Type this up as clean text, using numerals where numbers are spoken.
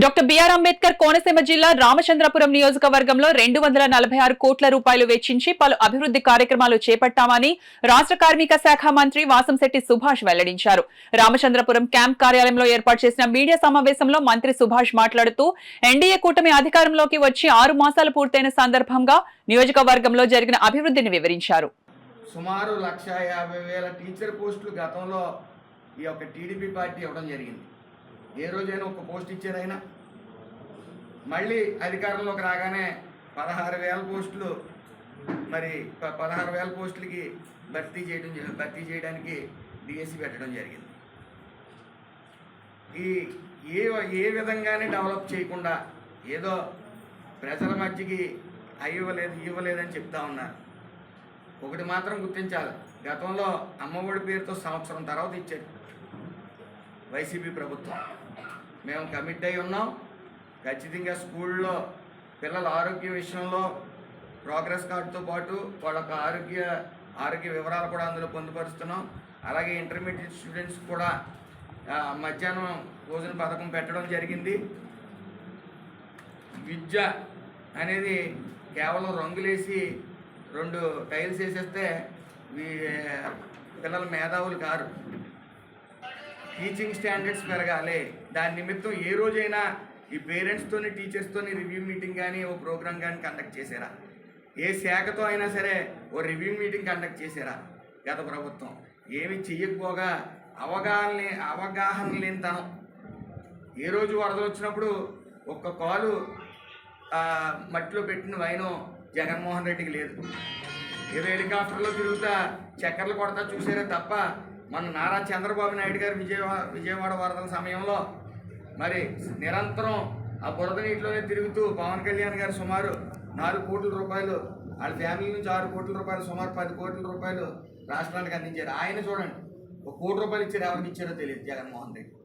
Doctor BR Ambedkar Konaseema జిల్లా రామచంద్రపురం నియోజకవర్గంలో 246 కోట్ల రూపాయలు వెచ్చించి పలు అభివృద్ధి కార్యక్రమాలు చేపట్టామని రాష్ట్ర కార్మిక శాఖ మంత్రి వాసంశెట్టి సుభాష్ వెల్లడించారు. రామచంద్రపురం క్యాంప్ కార్యాలయంలో ఏర్పాటు చేసిన మీడియా సమావేశంలో మంత్రి సుభాష్ మాట్లాడుతూ ఎన్డీఏ కూటమి అధికారంలోకి వచ్చి 6 మాసాలు పూర్తయిన సందర్భంగా నియోజకవర్గంలో జరిగిన అభివృద్ధిని వివరించారు. సుమారు 1,50,000 టీచర్ పోస్టులు గతంలో ఈ యొక్క టీడీపీ పార్టీ ఇవ్వడం జరిగింది. ఏ రోజైనా ఒక పోస్ట్ ఇచ్చారైనా మళ్ళీ అధికారంలోకి రాగానే 16,000 పోస్టులు మరి 16,000 పోస్టులకి భర్తీ చేయడానికి డిఎస్సి పెట్టడం జరిగింది. ఏ విధంగానే డెవలప్ చేయకుండా ఏదో ప్రజల మధ్యకి ఇవ్వలేదని చెప్తా ఉన్నారు. ఒకటి మాత్రం గుర్తించాలి, గతంలో అమ్మఒడి పేరుతో సంవత్సరం తర్వాత ఇచ్చారు వైసీపీ ప్రభుత్వం. మేము కమిట్ అయి ఉన్నాం. ఖచ్చితంగా స్కూల్లో పిల్లల ఆరోగ్య విషయంలో ప్రోగ్రెస్ కార్డుతో పాటు వాళ్ళ ఆరోగ్య వివరాలు కూడా అందులో పొందుపరుస్తున్నాం. అలాగే ఇంటర్మీడియట్ స్టూడెంట్స్ కూడా మధ్యాహ్నం భోజన పథకం పెట్టడం జరిగింది. విద్య అనేది కేవలం రంగులేసి 2 టైల్స్ వేసేస్తే పిల్లల మేధావులు కారు. టీచింగ్ స్టాండర్డ్స్ పెరగాలి. దాని నిమిత్తం ఏ రోజైనా ఈ పేరెంట్స్తోని టీచర్స్తోని రివ్యూ మీటింగ్ కానీ ఓ ప్రోగ్రామ్ కానీ కండక్ట్ చేశారా? ఏ శాఖతో అయినా సరే ఓ రివ్యూ మీటింగ్ కండక్ట్ చేశారా? గత ప్రభుత్వం ఏమి చెయ్యకపోగా అవగాహన లేనితనం. ఏ రోజు వరదలు వచ్చినప్పుడు ఒక్క కాలు మట్టిలో పెట్టిన వైనం జగన్మోహన్ రెడ్డికి లేదు. ఏదో హెలికాప్టర్లో తిరుగుతా చక్కర్లు కొడతా చూసారే తప్ప మన నారా చంద్రబాబు నాయుడు గారు విజయవాడ వరదల సమయంలో మరి నిరంతరం ఆ బురద నీటిలోనే తిరుగుతూ పవన్ కళ్యాణ్ గారు సుమారు 4 కోట్ల రూపాయలు వాళ్ళ ఫ్యామిలీ నుంచి 6 కోట్ల రూపాయలు సుమారు 10 కోట్ల రూపాయలు రాష్ట్రానికి అందించారు. ఆయన చూడండి, 1 కోటి రూపాయలు ఇచ్చారు, ఎవరికి ఇచ్చారో తెలియదు జగన్మోహన్ రెడ్డి.